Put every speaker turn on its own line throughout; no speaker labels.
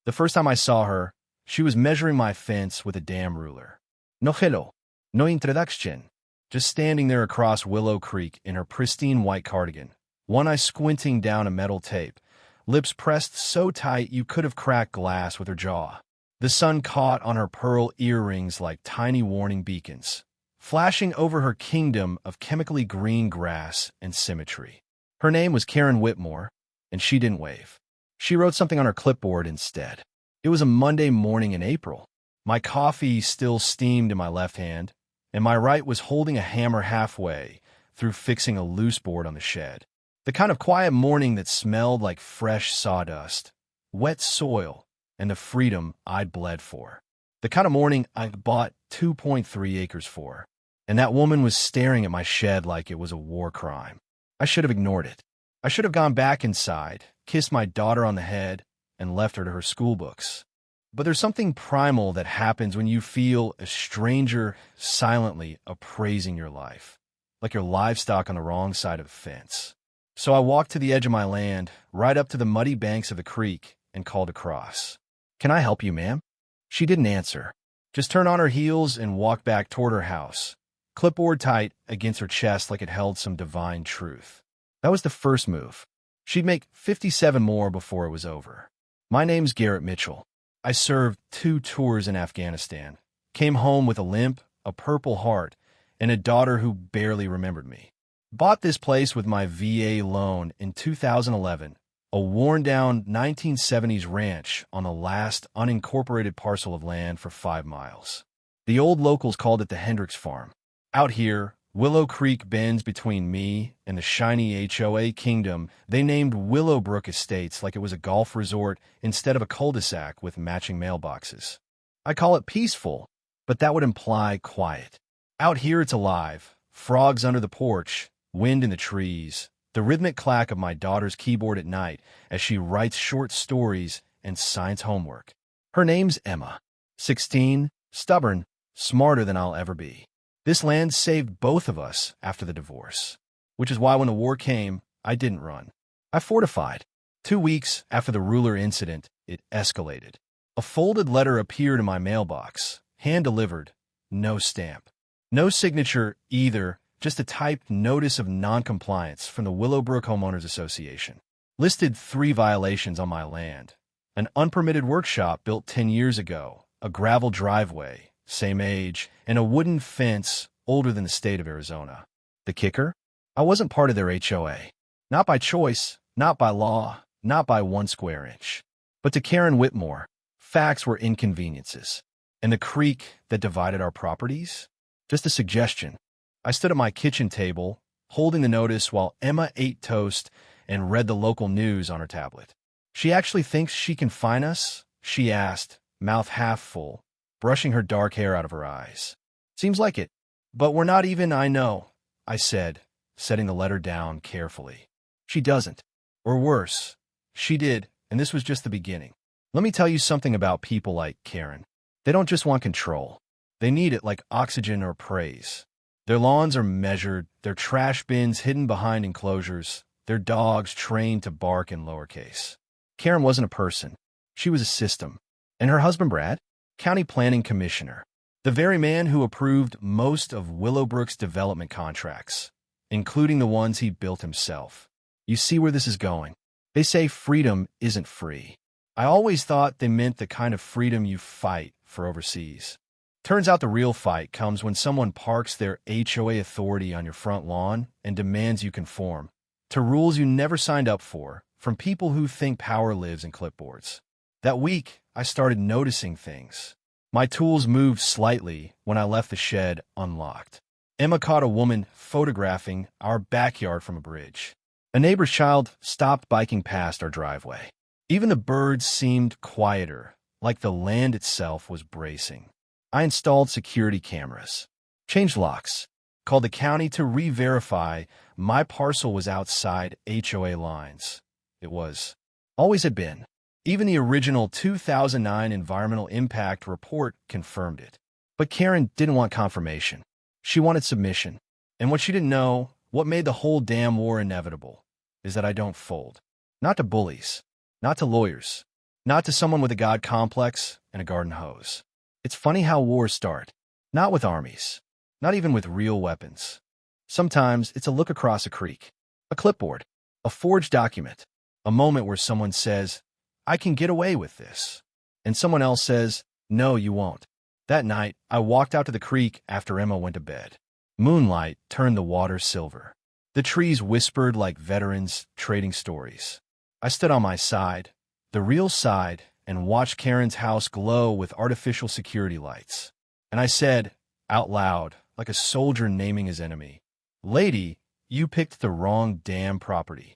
The first time I saw her, she was measuring my fence with a damn ruler. No hello, no introduction. Just standing there across Willow Creek in her pristine white cardigan, one eye squinting down a metal tape, lips pressed so tight you could have cracked glass with her jaw. The sun caught on her pearl earrings like tiny warning beacons, flashing over her kingdom of chemically green grass and symmetry. Her name was Karen Whitmore, and she didn't wave. She wrote something on her clipboard instead. It was a Monday morning in April. My coffee still steamed in my left hand, and my right was holding a hammer halfway through fixing a loose board on the shed. The kind of quiet morning that smelled like fresh sawdust, wet soil, and the freedom I'd bled for. The kind of morning I bought 2.3 acres for. And that woman was staring at my shed like it was a war crime. I should have ignored it. I should have gone back inside, kissed my daughter on the head, and left her to her school books. But there's something primal that happens when you feel a stranger silently appraising your life, like you're livestock on the wrong side of the fence. So I walked to the edge of my land, right up to the muddy banks of the creek, and called across. "Can I help you, ma'am?" She didn't answer, just turned on her heels and walked back toward her house, clipboard tight against her chest like it held some divine truth. That was the first move. She'd make 57 more before it was over. My name's Garrett Mitchell. I served 2 tours in Afghanistan, came home with a limp, a Purple Heart, and a daughter who barely remembered me. Bought this place with my VA loan in 2011, a worn-down 1970s ranch on the last unincorporated parcel of land for 5 miles. The old locals called it the Hendricks Farm. Out here, Willow Creek bends between me and the shiny HOA kingdom. They named Willowbrook Estates like it was a golf resort instead of a cul-de-sac with matching mailboxes. I call it peaceful, but that would imply quiet. Out here it's alive. Frogs under the porch, wind in the trees, the rhythmic clack of my daughter's keyboard at night as she writes short stories and science homework. Her name's Emma. 16, stubborn, smarter than I'll ever be. This land saved both of us after the divorce, which is why when the war came, I didn't run. I fortified. 2 weeks after the ruler incident, it escalated. A folded letter appeared in my mailbox, hand-delivered, no stamp. No signature either, just a typed notice of noncompliance from the Willowbrook Homeowners Association. Listed 3 violations on my land. An unpermitted workshop built 10 years ago, a gravel driveway, same age, and a wooden fence older than the state of Arizona. The kicker? I wasn't part of their HOA. Not by choice, not by law, not by 1 square inch. But to Karen Whitmore, facts were inconveniences. And the creek that divided our properties? Just a suggestion. I stood at my kitchen table, holding the notice while Emma ate toast and read the local news on her tablet. "She actually thinks she can fine us?" she asked, mouth half full, brushing her dark hair out of her eyes. "Seems like it. But we're not even, I know," I said, setting the letter down carefully. "She doesn't. Or worse, she did, and this was just the beginning. Let me tell you something about people like Karen. They don't just want control. They need it like oxygen or praise. Their lawns are measured, their trash bins hidden behind enclosures, their dogs trained to bark in lowercase. Karen wasn't a person. She was a system. And her husband, Brad? County Planning Commissioner, the very man who approved most of Willowbrook's development contracts, including the ones he built himself. You see where this is going. They say freedom isn't free. I always thought they meant the kind of freedom you fight for overseas. Turns out the real fight comes when someone parks their HOA authority on your front lawn and demands you conform to rules you never signed up for from people who think power lives in clipboards. That week, I started noticing things. My tools moved slightly when I left the shed unlocked. Emma caught a woman photographing our backyard from a bridge. A neighbor's child stopped biking past our driveway. Even the birds seemed quieter, like the land itself was bracing. I installed security cameras, changed locks, called the county to re-verify my parcel was outside HOA lines. It was. Always had been. Even the original 2009 Environmental Impact Report confirmed it. But Karen didn't want confirmation. She wanted submission. And what she didn't know, what made the whole damn war inevitable, is that I don't fold. Not to bullies. Not to lawyers. not to someone with a god complex and a garden hose. It's funny how wars start. Not with armies, not even with real weapons. Sometimes it's a look across a creek, a clipboard, a forged document, a moment where someone says, "I can get away with this," and someone else says, "No, you won't." That night, I walked out to the creek after Emma went to bed. Moonlight turned the water silver. The trees whispered like veterans trading stories. I stood on my side, the real side, and watched Karen's house glow with artificial security lights. And I said, out loud, like a soldier naming his enemy, "Lady, you picked the wrong damn property."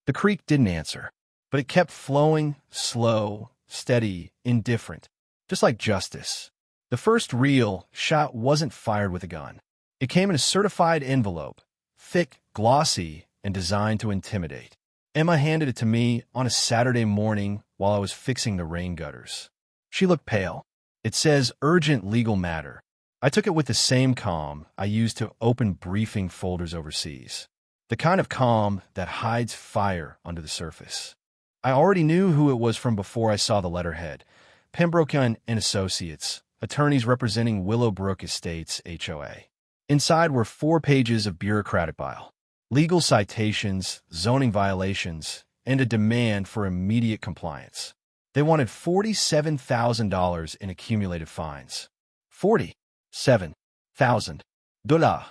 The creek didn't answer, but it kept flowing, slow, steady, indifferent, just like justice. The first real shot wasn't fired with a gun. It came in a certified envelope, thick, glossy, and designed to intimidate. Emma handed it to me on a Saturday morning while I was fixing the rain gutters. She looked pale. It says, "Urgent legal matter." I took it with the same calm I used to open briefing folders overseas. The kind of calm that hides fire under the surface. I already knew who it was from before I saw the letterhead. Pembroke and Associates, attorneys representing Willowbrook Estates, HOA. Inside were 4 pages of bureaucratic bile, legal citations, zoning violations, and a demand for immediate compliance. They wanted $47,000 in accumulated fines. $47,000.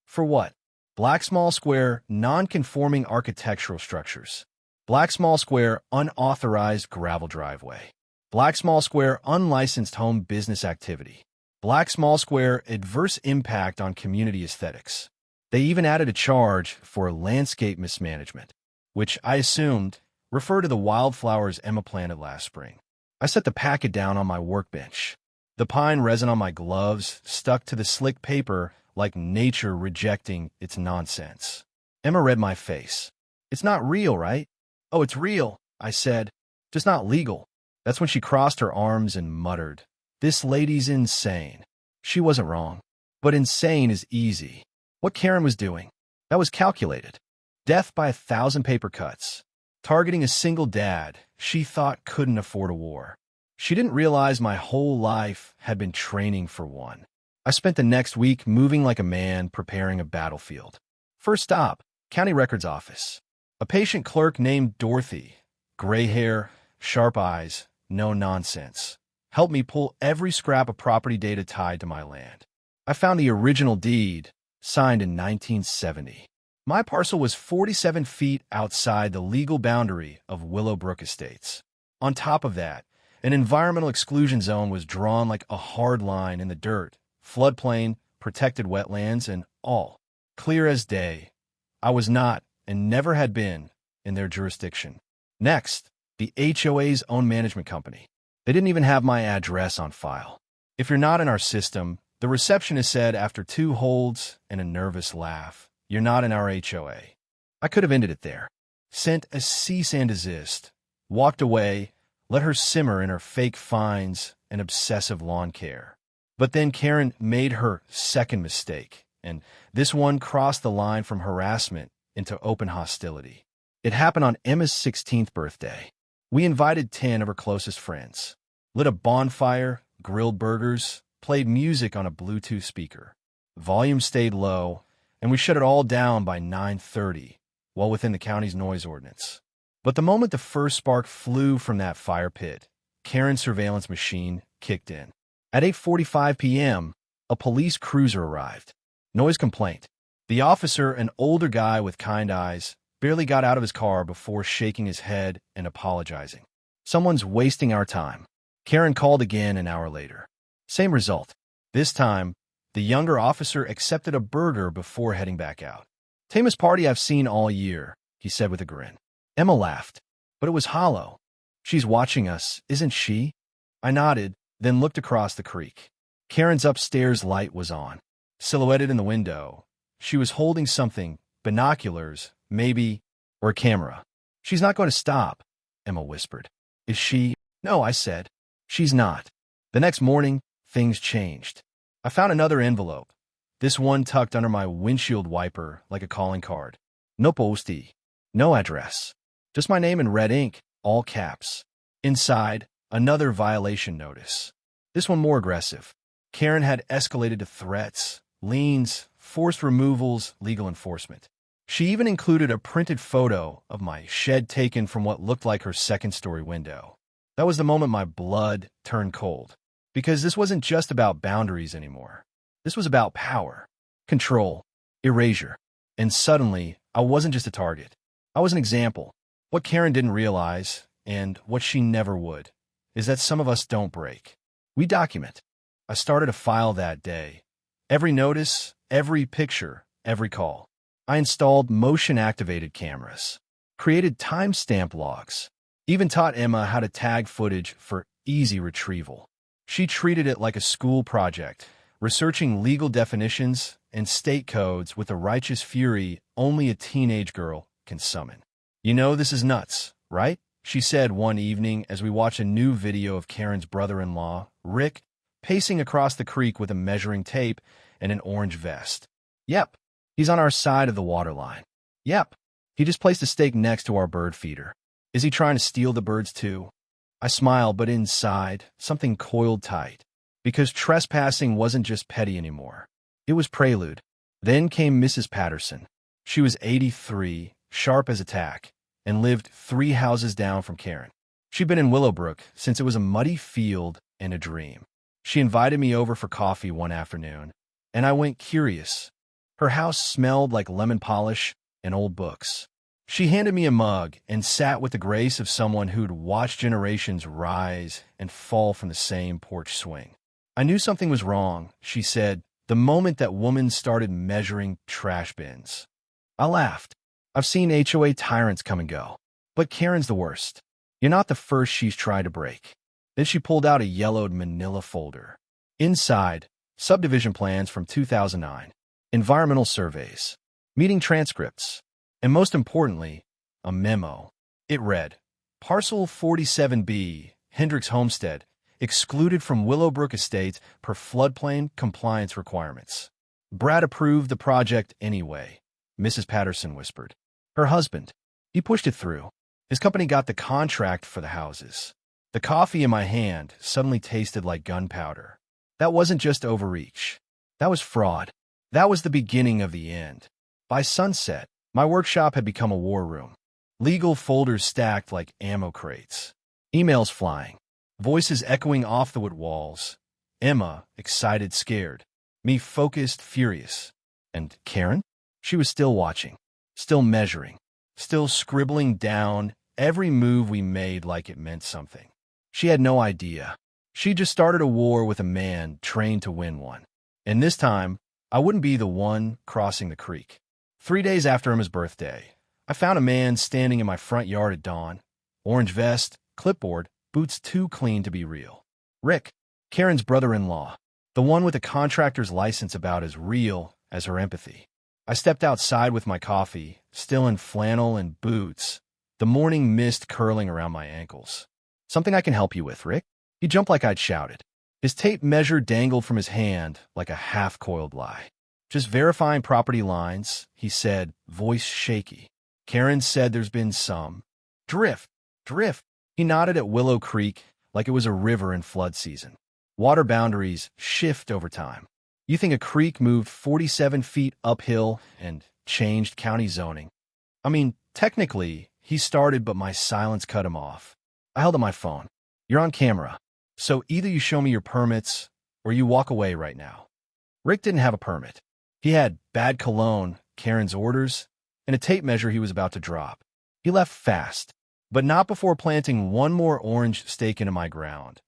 For what? Black small square, non-conforming architectural structures. Black small square, unauthorized gravel driveway. Black small square, unlicensed home business activity. Black small square, adverse impact on community aesthetics. They even added a charge for landscape mismanagement, which I assumed referred to the wildflowers Emma planted last spring. I set the packet down on my workbench. The pine resin on my gloves stuck to the slick paper like nature rejecting its nonsense. Emma read my face. "It's not real, right?" "Oh, it's real," I said. "Just not legal." That's when she crossed her arms and muttered, "This lady's insane." She wasn't wrong. But insane is easy. What Karen was doing, that was calculated. Death by 1,000 paper cuts. Targeting a single dad she thought couldn't afford a war. She didn't realize my whole life had been training for one. I spent the next week moving like a man preparing a battlefield. First stop, county records office. A patient clerk named Dorothy, gray hair, sharp eyes, no nonsense, helped me pull every scrap of property data tied to my land. I found the original deed, signed in 1970. My parcel was 47 feet outside the legal boundary of Willowbrook Estates. On top of that, an environmental exclusion zone was drawn like a hard line in the dirt, floodplain, protected wetlands, and all. Clear as day. I was not, and never had been, in their jurisdiction. Next, the HOA's own management company. They didn't even have my address on file. "If you're not in our system," the receptionist said after 2 holds and a nervous laugh, "you're not in our HOA." I could have ended it there. Sent a cease and desist. Walked away, let her simmer in her fake fines and obsessive lawn care. But then Karen made her second mistake, and this one crossed the line from harassment into open hostility. It happened on Emma's 16th birthday. We invited 10 of her closest friends, lit a bonfire, grilled burgers, played music on a Bluetooth speaker. Volume stayed low, and we shut it all down by 9:30, well within the county's noise ordinance. But the moment the first spark flew from that fire pit, Karen's surveillance machine kicked in. At 8:45 p.m., a police cruiser arrived. Noise complaint. The officer, an older guy with kind eyes, barely got out of his car before shaking his head and apologizing. "Someone's wasting our time." Karen called again an hour later. Same result. This time, the younger officer accepted a burger before heading back out. "Tamest party I've seen all year," he said with a grin. Emma laughed, but it was hollow. "She's watching us, isn't she?" I nodded, then looked across the creek. Karen's upstairs light was on. Silhouetted in the window, she was holding something, binoculars, maybe, or a camera. "She's not going to stop," Emma whispered. "Is she?" "No," I said. "She's not." The next morning, things changed. I found another envelope, this one tucked under my windshield wiper like a calling card. No postie, no address, just my name in red ink, all caps. Inside, another violation notice. This one more aggressive. Karen had escalated to threats, liens, forced removals, legal enforcement. She even included a printed photo of my shed taken from what looked like her second-story window. That was the moment my blood turned cold. Because this wasn't just about boundaries anymore. This was about power, control, erasure. And suddenly, I wasn't just a target. I was an example. What Karen didn't realize, and what she never would, is that some of us don't break. We document. I started a file that day. Every notice, every picture, every call. I installed motion-activated cameras, created timestamp logs, even taught Emma how to tag footage for easy retrieval. She treated it like a school project, researching legal definitions and state codes with the righteous fury only a teenage girl can summon. "You know this is nuts, right?" she said one evening as we watched a new video of Karen's brother-in-law, Rick, pacing across the creek with a measuring tape and an orange vest. "Yep, he's on our side of the waterline. Yep, he just placed a stake next to our bird feeder. Is he trying to steal the birds too?" I smiled, but inside, something coiled tight. Because trespassing wasn't just petty anymore. It was prelude. Then came Mrs. Patterson. She was 83, sharp as a tack, and lived 3 houses down from Karen. She'd been in Willowbrook since it was a muddy field and a dream. She invited me over for coffee one afternoon, and I went curious. Her house smelled like lemon polish and old books. She handed me a mug and sat with the grace of someone who'd watched generations rise and fall from the same porch swing. "I knew something was wrong," she said, the moment that woman started measuring trash bins. I laughed. "I've seen HOA tyrants come and go, but Karen's the worst. You're not the first she's tried to break." Then she pulled out a yellowed manila folder. Inside, subdivision plans from 2009, environmental surveys, meeting transcripts, and most importantly, a memo. It read, "Parcel 47B, Hendricks Homestead, excluded from Willowbrook Estates per floodplain compliance requirements." "Brad approved the project anyway," Mrs. Patterson whispered. "Her husband. He pushed it through. His company got the contract for the houses." The coffee in my hand suddenly tasted like gunpowder. That wasn't just overreach. That was fraud. That was the beginning of the end. By sunset, my workshop had become a war room. Legal folders stacked like ammo crates. Emails flying. Voices echoing off the wood walls. Emma, excited, scared. Me, focused, furious. And Karen? She was still watching. Still measuring. Still scribbling down every move we made like it meant something. She had no idea. She just started a war with a man trained to win one. And this time, I wouldn't be the one crossing the creek. 3 days after Emma's birthday, I found a man standing in my front yard at dawn. Orange vest, clipboard, boots too clean to be real. Rick, Karen's brother-in-law, the one with a contractor's license about as real as her empathy. I stepped outside with my coffee, still in flannel and boots, the morning mist curling around my ankles. "Something I can help you with, Rick?" He jumped like I'd shouted. His tape measure dangled from his hand like a half-coiled lie. "Just verifying property lines," he said, voice shaky. "Karen said there's been some drift. He nodded at Willow Creek like it was a river in flood season. "Water boundaries shift over time. You think a creek moved 47 feet uphill and changed county zoning?" I mean, technically, he started, but my silence cut him off. I held up my phone. "You're on camera. So either you show me your permits or you walk away right now." Rick didn't have a permit. He had bad cologne, Karen's orders, and a tape measure he was about to drop. He left fast, but not before planting one more orange stake into my ground.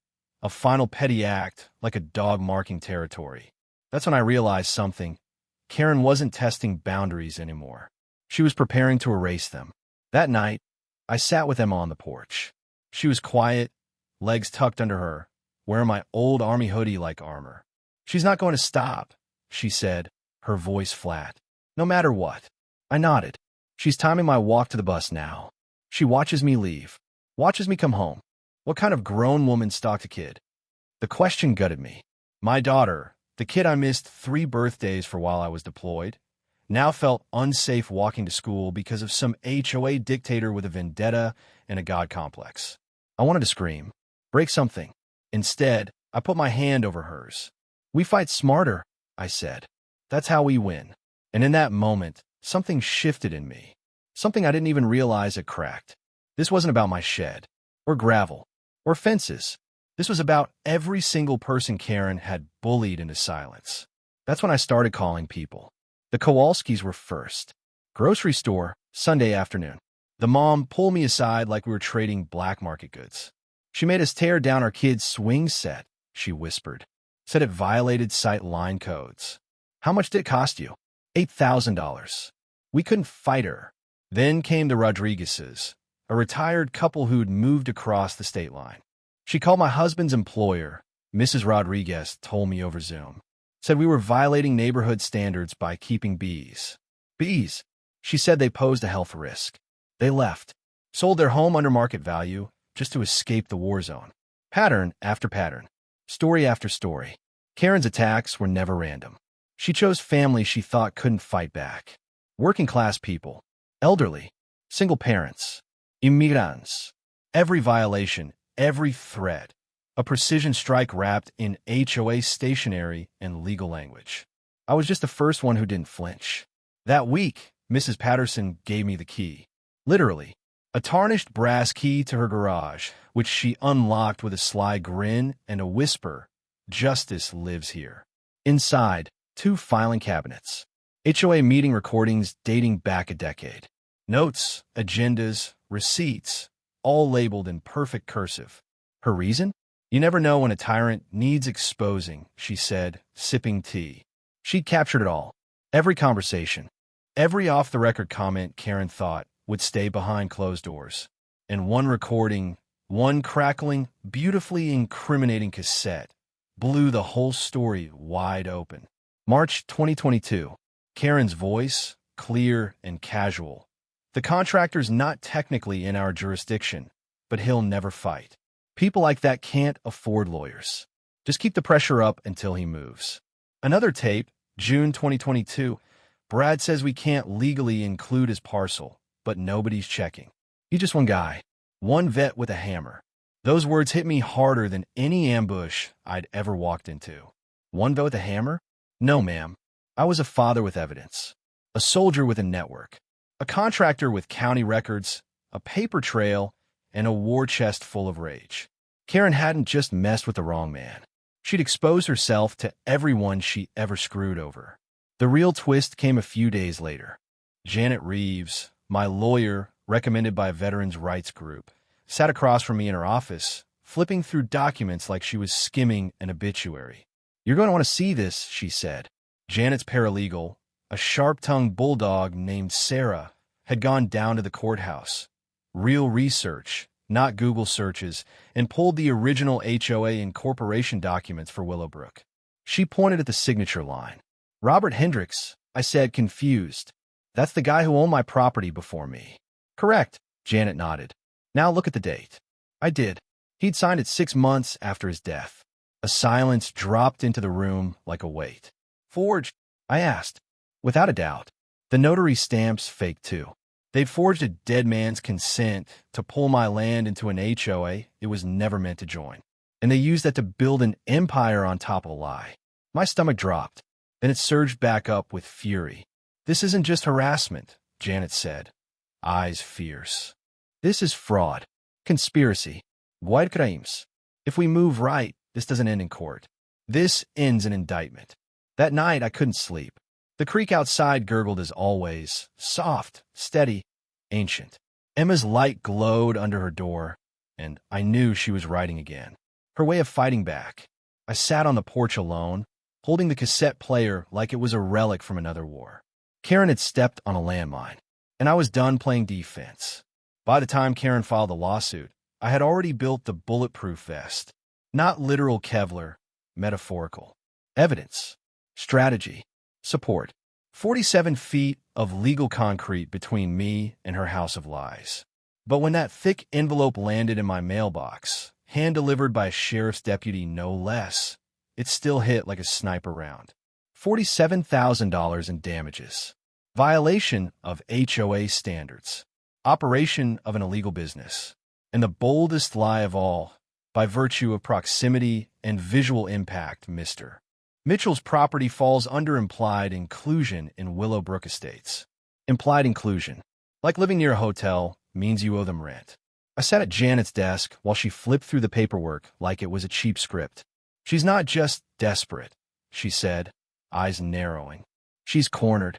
A final petty act, like a dog marking territory. That's when I realized something. Karen wasn't testing boundaries anymore. She was preparing to erase them. That night, I sat with Emma on the porch. She was quiet, legs tucked under her, wearing my old army hoodie like armor. "She's not going to stop," she said, her voice flat. "No matter what." I nodded. "She's timing my walk to the bus now. She watches me leave, watches me come home. What kind of grown woman stalked a kid?" The question gutted me. My daughter, the kid I missed 3 birthdays for while I was deployed, now felt unsafe walking to school because of some HOA dictator with a vendetta and a god complex. I wanted to scream, break something. Instead, I put my hand over hers. "We fight smarter," I said. "That's how we win." And in that moment, something shifted in me. Something I didn't even realize had cracked. This wasn't about my shed, or gravel, or fences. This was about every single person Karen had bullied into silence. That's when I started calling people. The Kowalskis were first. Grocery store, Sunday afternoon. The mom pulled me aside like we were trading black market goods. "She made us tear down our kid's swing set," she whispered. "Said it violated site line codes." "How much did it cost you?" $8,000. We couldn't fight her. Then came the Rodriguezes, a retired couple who'd moved across the state line. She called my husband's employer. Mrs. Rodriguez told me over Zoom. Said we were violating neighborhood standards by keeping bees. Bees. She said they posed a health risk. They left. Sold their home under market value just to escape the war zone. Pattern after pattern. Story after story. Karen's attacks were never random. She chose families she thought couldn't fight back. Working class people. Elderly. Single parents. Immigrants. Every violation, every threat. A precision strike wrapped in HOA stationery and legal language. I was just the first one who didn't flinch. That week, Mrs. Patterson gave me the key. Literally. A tarnished brass key to her garage, which she unlocked with a sly grin and a whisper, "Justice lives here." Inside, 2 filing cabinets. HOA meeting recordings dating back a decade. Notes, agendas, receipts, all labeled in perfect cursive. Her reason? "You never know when a tyrant needs exposing," she said, sipping tea. She'd captured it all. Every conversation. Every off-the-record comment Karen thought would stay behind closed doors. And one recording, one crackling, beautifully incriminating cassette, blew the whole story wide open. March 2022. Karen's voice, clear and casual. "The contractor's not technically in our jurisdiction, but he'll never fight. People like that can't afford lawyers. Just keep the pressure up until he moves." Another tape, June 2022. "Brad says we can't legally include his parcel, but nobody's checking. He's just one guy. One vet with a hammer." Those words hit me harder than any ambush I'd ever walked into. One vet with a hammer? No, ma'am. I was a father with evidence. A soldier with a network. A contractor with county records, a paper trail, and a war chest full of rage. Karen hadn't just messed with the wrong man. She'd exposed herself to everyone she ever screwed over. The real twist came a few days later. Janet Reeves, my lawyer, recommended by a veterans' rights group, sat across from me in her office, flipping through documents like she was skimming an obituary. "You're going to want to see this," she said. Janet's paralegal, a sharp-tongued bulldog named Sarah, had gone down to the courthouse. Real research, not Google searches, and pulled the original HOA incorporation documents for Willowbrook. She pointed at the signature line. "Robert Hendricks," I said, confused. "That's the guy who owned my property before me." "Correct," Janet nodded. "Now look at the date." I did. He'd signed it 6 months after his death. A silence dropped into the room like a weight. "Forged?" I asked. "Without a doubt. The notary stamp's fake too. They'd forged a dead man's consent to pull my land into an HOA it was never meant to join. And they used that to build an empire on top of a lie." My stomach dropped. Then it surged back up with fury. "This isn't just harassment," Janet said, eyes fierce. "This is fraud. Conspiracy. White crimes. If we move right, this doesn't end in court. This ends in indictment." That night, I couldn't sleep. The creek outside gurgled as always, soft, steady, ancient. Emma's light glowed under her door, and I knew she was writing again. Her way of fighting back. I sat on the porch alone, holding the cassette player like it was a relic from another war. Karen had stepped on a landmine, and I was done playing defense. By the time Karen filed the lawsuit, I had already built the bulletproof vest. Not literal Kevlar, metaphorical. Evidence. Strategy. Support. 47 feet of legal concrete between me and her house of lies. But when that thick envelope landed in my mailbox, hand-delivered by a sheriff's deputy no less, it still hit like a sniper round. $47,000 in damages. Violation of HOA standards. Operation of an illegal business. And the boldest lie of all, by virtue of proximity and visual impact, Mr. Mitchell's property falls under implied inclusion in Willowbrook Estates. Implied inclusion, like living near a hotel, means you owe them rent. I sat at Janet's desk while she flipped through the paperwork like it was a cheap script. She's not just desperate, she said, eyes narrowing. She's cornered.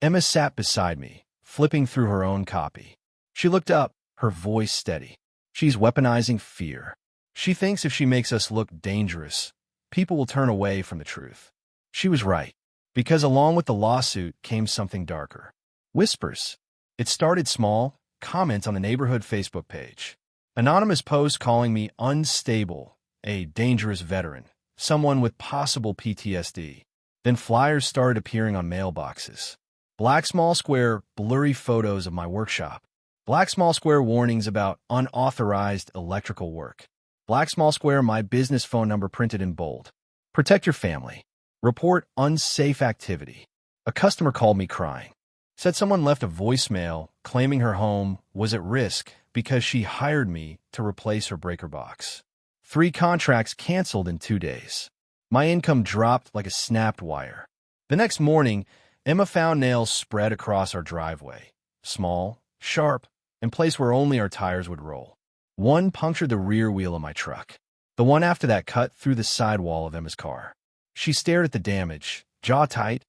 Emma sat beside me, flipping through her own copy. She looked up, her voice steady. She's weaponizing fear. She thinks if she makes us look dangerous, people will turn away from the truth. She was right, because along with the lawsuit came something darker. Whispers. It started small, comments on the neighborhood Facebook page. Anonymous posts calling me unstable, a dangerous veteran, someone with possible PTSD. Then flyers started appearing on mailboxes. Black small square, blurry photos of my workshop. Black small square warnings about unauthorized electrical work. Black small square my business phone number printed in bold. Protect your family. Report unsafe activity. A customer called me crying. Said someone left a voicemail claiming her home was at risk because she hired me to replace her breaker box. 3 contracts canceled in 2 days. My income dropped like a snapped wire. The next morning, Emma found nails spread across our driveway. Small, sharp, and placed where only our tires would roll. One punctured the rear wheel of my truck. The one after that cut through the sidewall of Emma's car. She stared at the damage, jaw tight,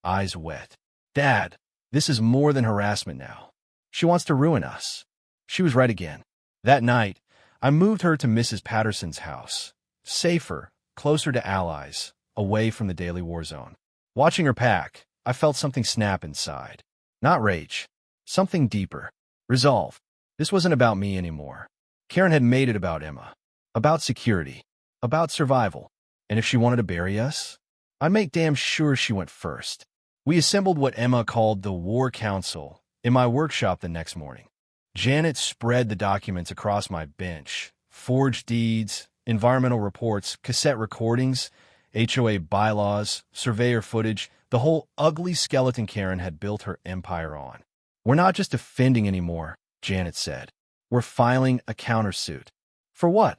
eyes wet. Dad, this is more than harassment now. She wants to ruin us. She was right again. That night, I moved her to Mrs. Patterson's house. Safer, closer to allies, away from the daily war zone. Watching her pack, I felt something snap inside. Not rage. Something deeper. Resolve. This wasn't about me anymore. Karen had made it about Emma. About security. About survival. And if she wanted to bury us, I'd make damn sure she went first. We assembled what Emma called the War Council in my workshop the next morning. Janet spread the documents across my bench. Forged deeds, environmental reports, cassette recordings, HOA bylaws, surveyor footage, the whole ugly skeleton Karen had built her empire on. We're not just defending anymore, Janet said. We're filing a countersuit. For what?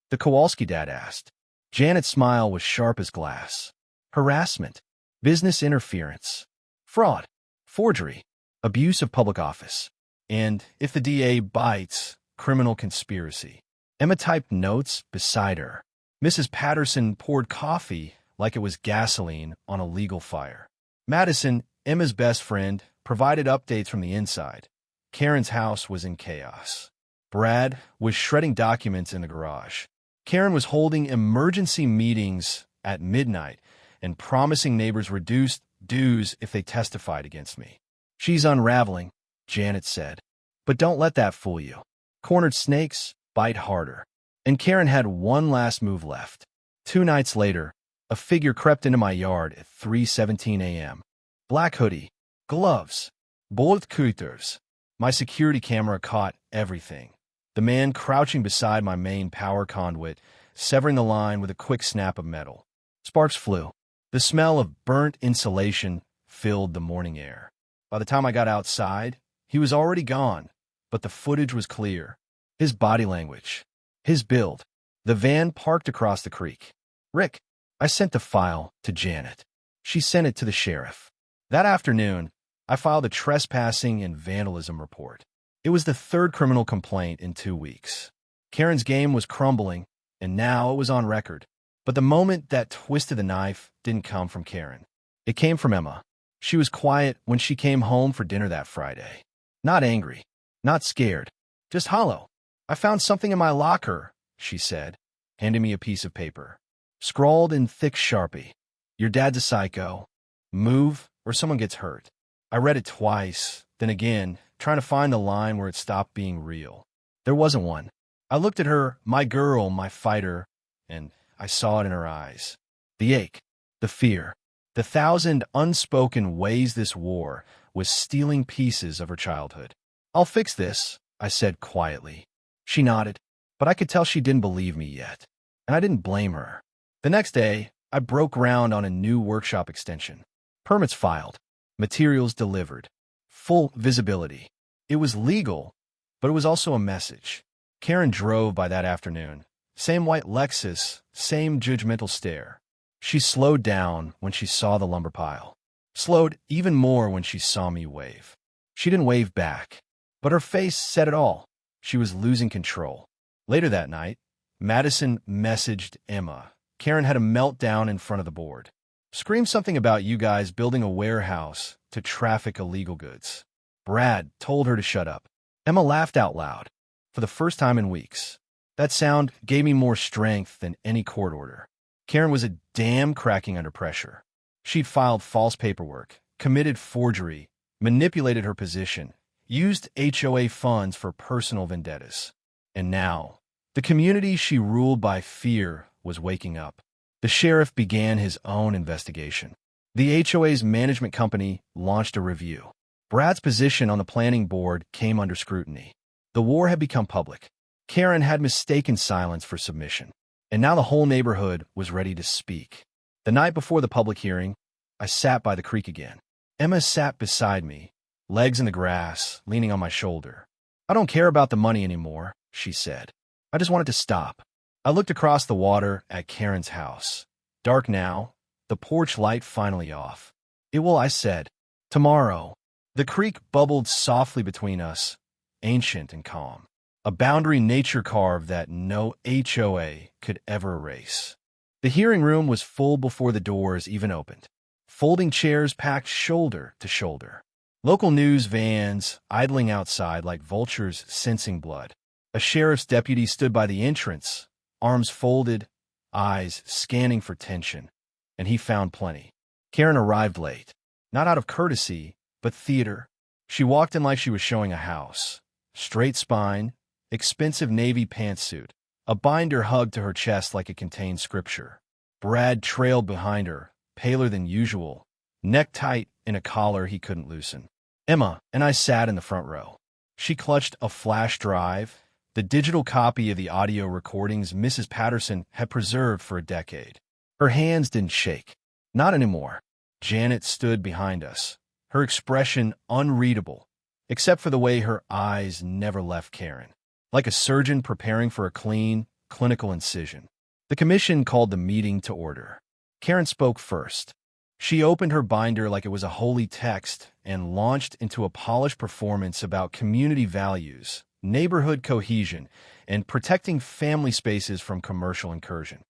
The Kowalski dad asked. Janet's smile was sharp as glass. Harassment, business interference, fraud, forgery, abuse of public office, and, if the DA bites, criminal conspiracy. Emma typed notes beside her. Mrs. Patterson poured coffee like it was gasoline on a legal fire. Madison, Emma's best friend, provided updates from the inside. Karen's house was in chaos. Brad was shredding documents in the garage. Karen was holding emergency meetings at midnight and promising neighbors reduced dues if they testified against me. She's unraveling, Janet said. But don't let that fool you. Cornered snakes bite harder. And Karen had one last move left. 2 nights later, a figure crept into my yard at 3:17 a.m. Black hoodie, gloves, bullet cutters. My security camera caught everything. The man crouching beside my main power conduit, severing the line with a quick snap of metal. Sparks flew. The smell of burnt insulation filled the morning air. By the time I got outside, he was already gone, but the footage was clear. His body language, his build. The van parked across the creek. Rick, I sent the file to Janet. She sent it to the sheriff. That afternoon, I filed a trespassing and vandalism report. It was the 3rd criminal complaint in 2 weeks. Karen's game was crumbling, and now it was on record. But the moment that twisted the knife didn't come from Karen. It came from Emma. She was quiet when she came home for dinner that Friday. Not angry, not scared, just hollow. I found something in my locker, she said, handing me a piece of paper. Scrawled in thick Sharpie. Your dad's a psycho. Move or someone gets hurt. I read it twice, then again, trying to find the line where it stopped being real. There wasn't one. I looked at her, my girl, my fighter, and I saw it in her eyes. The ache, the fear, the 1,000 unspoken ways this war was stealing pieces of her childhood. I'll fix this, I said quietly. She nodded, but I could tell she didn't believe me yet, and I didn't blame her. The next day, I broke ground on a new workshop extension. Permits filed, materials delivered, full visibility. It was legal, but it was also a message. Karen drove by that afternoon. Same white Lexus, same judgmental stare. She slowed down when she saw the lumber pile. Slowed even more when she saw me wave. She didn't wave back, but her face said it all. She was losing control. Later that night, Madison messaged Emma. Karen had a meltdown in front of the board. Screamed something about you guys building a warehouse to traffic illegal goods. Brad told her to shut up. Emma laughed out loud. For the first time in weeks. That sound gave me more strength than any court order. Karen was a damn cracking under pressure. She'd filed false paperwork, committed forgery, manipulated her position, used HOA funds for personal vendettas. And now, the community she ruled by fear was waking up. The sheriff began his own investigation. The HOA's management company launched a review. Brad's position on the planning board came under scrutiny. The war had become public. Karen had mistaken silence for submission. And now the whole neighborhood was ready to speak. The night before the public hearing, I sat by the creek again. Emma sat beside me, legs in the grass, leaning on my shoulder. I don't care about the money anymore, she said. I just want it to stop. I looked across the water at Karen's house. Dark now, the porch light finally off. It will, I said. Tomorrow. The creek bubbled softly between us, ancient and calm. A boundary nature carved that no HOA could ever erase. The hearing room was full before the doors even opened. Folding chairs packed shoulder to shoulder. Local news vans idling outside like vultures sensing blood. A sheriff's deputy stood by the entrance, arms folded, eyes scanning for tension, and he found plenty. Karen arrived late, not out of courtesy, but theater. She walked in like she was showing a house. Straight spine, expensive navy pantsuit, a binder hugged to her chest like it contained scripture. Brad trailed behind her, paler than usual, neck tight in a collar he couldn't loosen. Emma and I sat in the front row. She clutched a flash drive, the digital copy of the audio recordings Mrs. Patterson had preserved for a decade. Her hands didn't shake. Not anymore. Janet stood behind us, her expression unreadable, except for the way her eyes never left Karen, like a surgeon preparing for a clean, clinical incision. The commission called the meeting to order. Karen spoke first. She opened her binder like it was a holy text and launched into a polished performance about community values, neighborhood cohesion, and protecting family spaces from commercial incursion.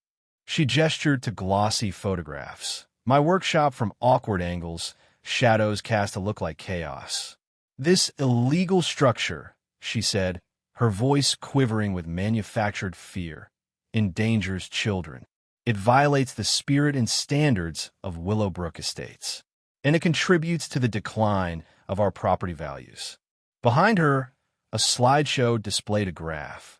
She gestured to glossy photographs. My workshop from awkward angles, shadows cast to look like chaos. This illegal structure, she said, her voice quivering with manufactured fear, endangers children. It violates the spirit and standards of Willowbrook Estates, and it contributes to the decline of our property values. Behind her, a slideshow displayed a graph,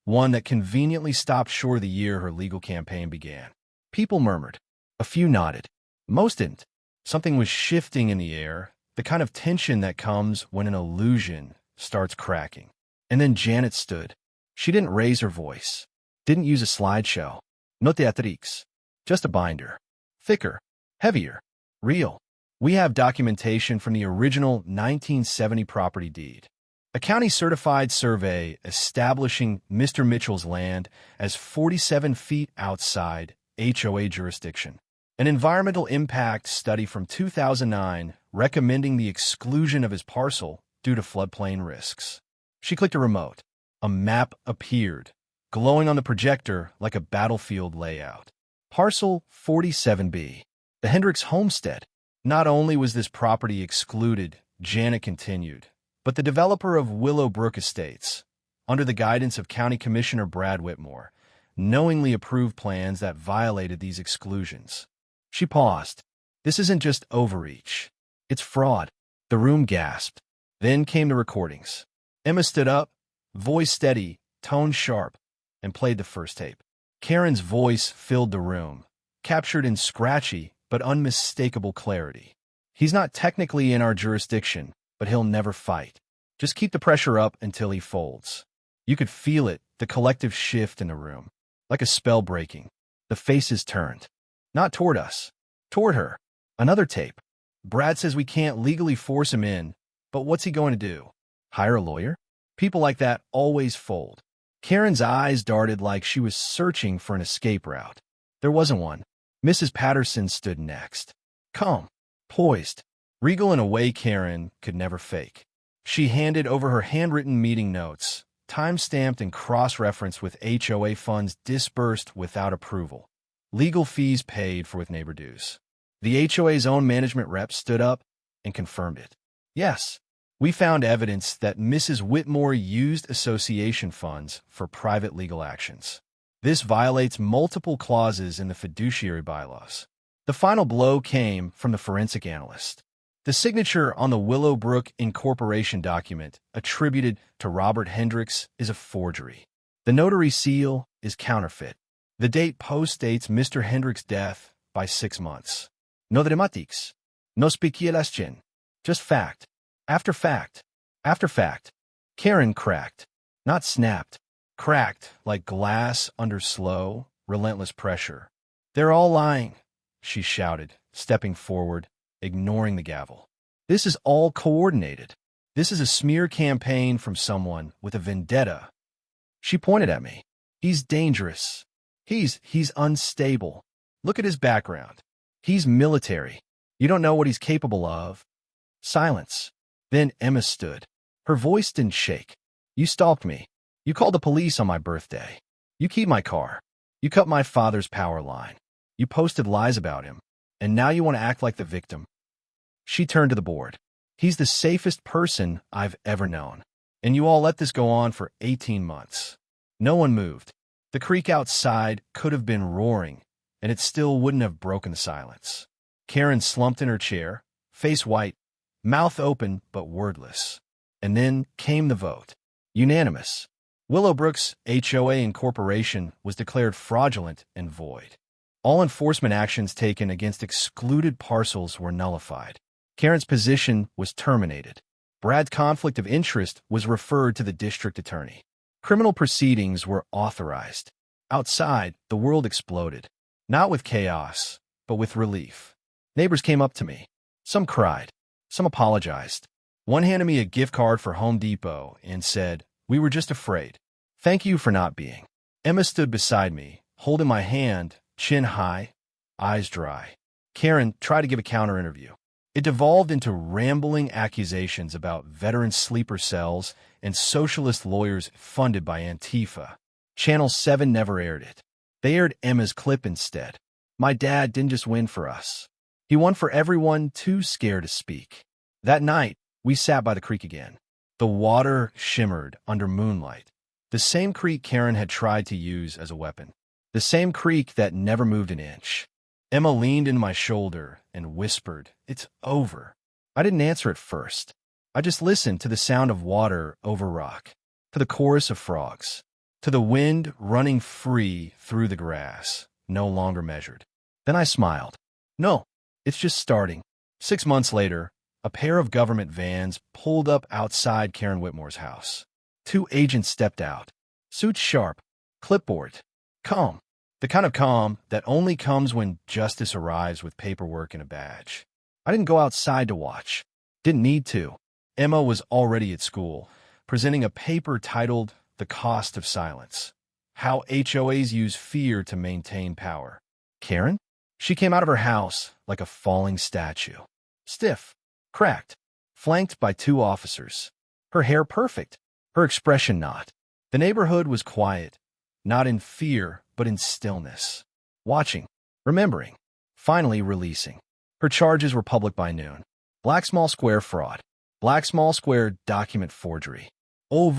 one that conveniently stopped short of the year her legal campaign began. People murmured. A few nodded. Most didn't. Something was shifting in the air, the kind of tension that comes when an illusion starts cracking. And then Janet stood. She didn't raise her voice, didn't use a slideshow. No teatrix. Just a binder. Thicker. Heavier. Real. We have documentation from the original 1970 property deed. A county-certified survey establishing Mr. Mitchell's land as 47 feet outside HOA jurisdiction. An environmental impact study from 2009 recommending the exclusion of his parcel due to floodplain risks. She clicked a remote. A map appeared, glowing on the projector like a battlefield layout. Parcel 47B. The Hendricks homestead. Not only was this property excluded, Janet continued, but the developer of Willowbrook Estates, under the guidance of County Commissioner Brad Whitmore, knowingly approved plans that violated these exclusions. She paused. This isn't just overreach. It's fraud. The room gasped. Then came the recordings. Emma stood up, voice steady, tone sharp, and played the first tape. Karen's voice filled the room, captured in scratchy but unmistakable clarity. He's not technically in our jurisdiction, but he'll never fight. Just keep the pressure up until he folds. You could feel it, the collective shift in the room. Like a spell breaking. The faces turned. Not toward us. Toward her. Another tape. Brad says we can't legally force him in, but what's he going to do? Hire a lawyer? People like that always fold. Karen's eyes darted like she was searching for an escape route. There wasn't one. Mrs. Patterson stood next. Calm, poised, regal in a way Karen could never fake. She handed over her handwritten meeting notes, time-stamped and cross-referenced with HOA funds disbursed without approval. Legal fees paid for with neighbor dues. The HOA's own management rep stood up and confirmed it. Yes, we found evidence that Mrs. Whitmore used association funds for private legal actions. This violates multiple clauses in the fiduciary bylaws. The final blow came from the forensic analyst. The signature on the Willowbrook Incorporation document attributed to Robert Hendricks is a forgery. The notary seal is counterfeit. The date postdates Mr. Hendricks' death by 6 months. No dramatics. No speculation. Just fact. After fact. After fact. Karen cracked. Not snapped. Cracked like glass under slow, relentless pressure. They're all lying, she shouted, stepping forward, ignoring the gavel. This is all coordinated. This is a smear campaign from someone with a vendetta. She pointed at me. He's dangerous. He's unstable. Look at his background. He's military. You don't know what he's capable of. Silence. Then Emma stood. Her voice didn't shake. You stalked me. You called the police on my birthday. You keyed my car. You cut my father's power line. You posted lies about him. And now you want to act like the victim. She turned to the board. He's the safest person I've ever known. And you all let this go on for 18 months. No one moved. The creek outside could have been roaring, and it still wouldn't have broken the silence. Karen slumped in her chair, face white, mouth open but wordless. And then came the vote. Unanimous. Willowbrook's HOA incorporation was declared fraudulent and void. All enforcement actions taken against excluded parcels were nullified. Karen's position was terminated. Brad's conflict of interest was referred to the district attorney. Criminal proceedings were authorized. Outside, the world exploded. Not with chaos, but with relief. Neighbors came up to me. Some cried. Some apologized. One handed me a gift card for Home Depot and said, "We were just afraid. Thank you for not being." Emma stood beside me, holding my hand, chin high, eyes dry. Karen tried to give a counter-interview. It devolved into rambling accusations about veteran sleeper cells and socialist lawyers funded by Antifa. Channel 7 never aired it. They aired Emma's clip instead. My dad didn't just win for us. He won for everyone too scared to speak. That night, we sat by the creek again. The water shimmered under moonlight. The same creek Karen had tried to use as a weapon. The same creek that never moved an inch. Emma leaned into my shoulder and whispered, "It's over." I didn't answer at first. I just listened to the sound of water over rock, to the chorus of frogs, to the wind running free through the grass, no longer measured. Then I smiled. No, it's just starting. 6 months later, a pair of government vans pulled up outside Karen Whitmore's house. 2 agents stepped out. Suits sharp, clipboard, calm. The kind of calm that only comes when justice arrives with paperwork and a badge. I didn't go outside to watch. Didn't need to. Emma was already at school, presenting a paper titled "The Cost of Silence: How HOAs Use Fear to Maintain Power." Karen? She came out of her house like a falling statue. Stiff, cracked, flanked by 2 officers. Her hair perfect, her expression not. The neighborhood was quiet, not in fear, but in stillness. Watching, remembering, finally releasing. Her charges were public by noon. Black small square fraud. Black small square document forgery. Black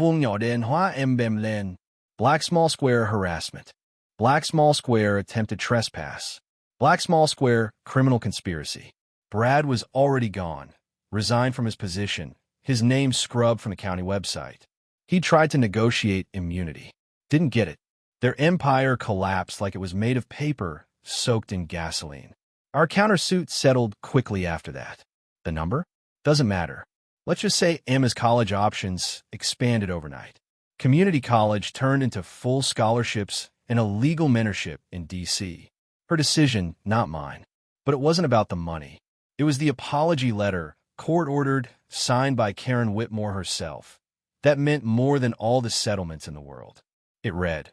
small square harassment. Black small square attempted trespass. Black small square criminal conspiracy. Brad was already gone, resigned from his position, his name scrubbed from the county website. He tried to negotiate immunity. Didn't get it. Their empire collapsed like it was made of paper soaked in gasoline. Our countersuit settled quickly after that. The number? Doesn't matter. Let's just say Emma's college options expanded overnight. Community college turned into full scholarships and a legal mentorship in D.C. Her decision, not mine. But it wasn't about the money. It was the apology letter, court-ordered, signed by Karen Whitmore herself. That meant more than all the settlements in the world. It read,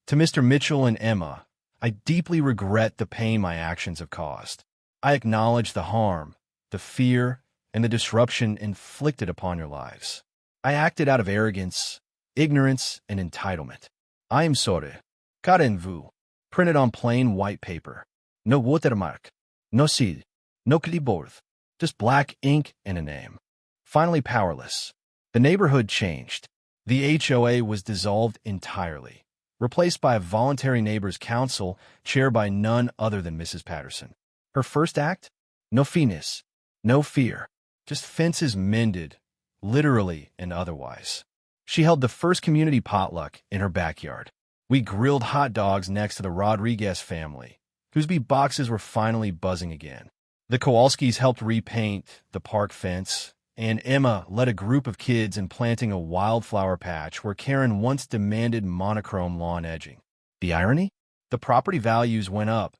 "To Mr. Mitchell and Emma, I deeply regret the pain my actions have caused. I acknowledge the harm, the fear, and the disruption inflicted upon your lives. I acted out of arrogance, ignorance, and entitlement. I am sorry. Karen-vous." Printed on plain white paper. No watermark, no seal, no clipboard, just black ink and a name. Finally powerless. The neighborhood changed. The HOA was dissolved entirely, replaced by a voluntary neighbors' council chaired by none other than Mrs. Patterson. Her first act? No finis, no fear, just fences mended, literally and otherwise. She held the first community potluck in her backyard. We grilled hot dogs next to the Rodriguez family, whose bee boxes were finally buzzing again. The Kowalskis helped repaint the park fence, and Emma led a group of kids in planting a wildflower patch where Karen once demanded monochrome lawn edging. The irony? The property values went up,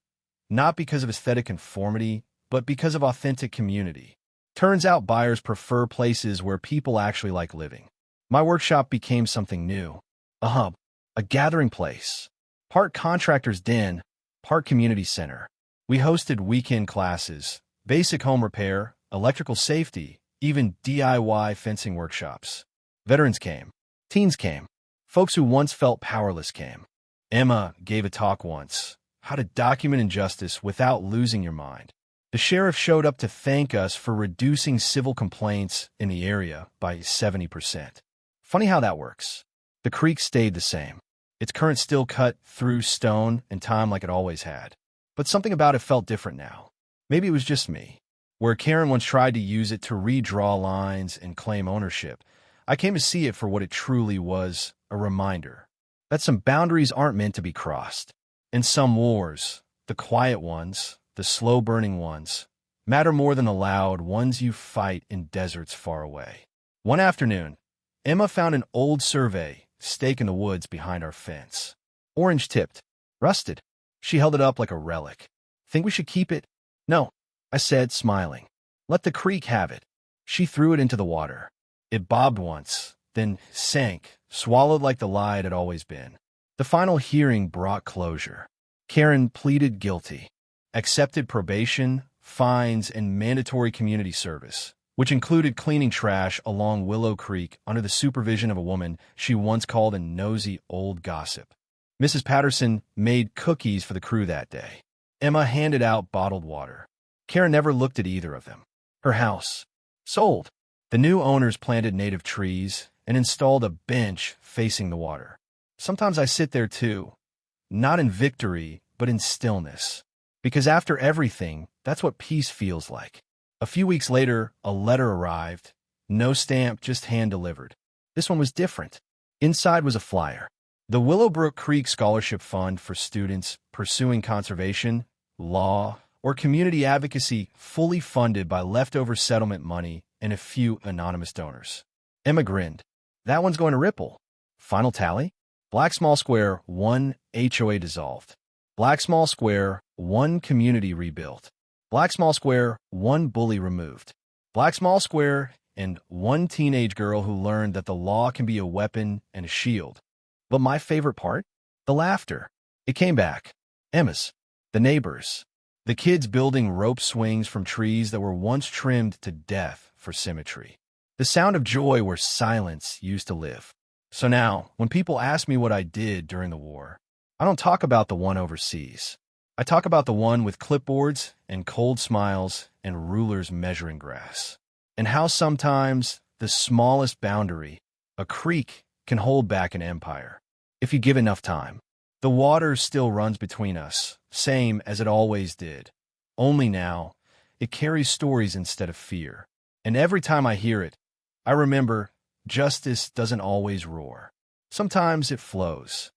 not because of aesthetic conformity, but because of authentic community. Turns out buyers prefer places where people actually like living. My workshop became something new, a hub, a gathering place, part contractor's den, part community center. We hosted weekend classes, basic home repair, electrical safety, even DIY fencing workshops. Veterans came, teens came, folks who once felt powerless came. Emma gave a talk once, how to document injustice without losing your mind. The sheriff showed up to thank us for reducing civil complaints in the area by 70%. Funny how that works. The creek stayed the same. Its current still cut through stone and time like it always had. But something about it felt different now. Maybe it was just me. Where Karen once tried to use it to redraw lines and claim ownership, I came to see it for what it truly was, a reminder that some boundaries aren't meant to be crossed. And some wars, the quiet ones, the slow-burning ones, matter more than the loud ones you fight in deserts far away. One afternoon, Emma found an old survey stake in the woods behind our fence. Orange-tipped, rusted. She held it up like a relic. "Think we should keep it?" "No," I said, smiling. "Let the creek have it." She threw it into the water. It bobbed once, then sank, swallowed like the lie it had always been. The final hearing brought closure. Karen pleaded guilty, accepted probation, fines, and mandatory community service, which included cleaning trash along Willow Creek under the supervision of a woman she once called a nosy old gossip. Mrs. Patterson made cookies for the crew that day. Emma handed out bottled water. Karen never looked at either of them. Her house. Sold. The new owners planted native trees and installed a bench facing the water. Sometimes I sit there too, not in victory, but in stillness. Because after everything, that's what peace feels like. A few weeks later, a letter arrived. No stamp, just hand-delivered. This one was different. Inside was a flyer. The Willowbrook Creek Scholarship Fund for students pursuing conservation, law, or community advocacy, fully funded by leftover settlement money and a few anonymous donors. Emma grinned. "That one's going to Ripple." Final tally? Black Small Square, 1 HOA dissolved. Black Small Square, 1 community rebuilt. Black Small Square, 1 bully removed. Black Small Square, and 1 teenage girl who learned that the law can be a weapon and a shield. But my favorite part? The laughter. It came back. Emma's. The neighbors. The kids building rope swings from trees that were once trimmed to death for symmetry. The sound of joy where silence used to live. So now, when people ask me what I did during the war, I don't talk about the one overseas. I talk about the one with clipboards and cold smiles and rulers measuring grass. And how sometimes the smallest boundary, a creek, can hold back an empire, if you give enough time. The water still runs between us, same as it always did. Only now, it carries stories instead of fear. And every time I hear it, I remember justice doesn't always roar. Sometimes it flows.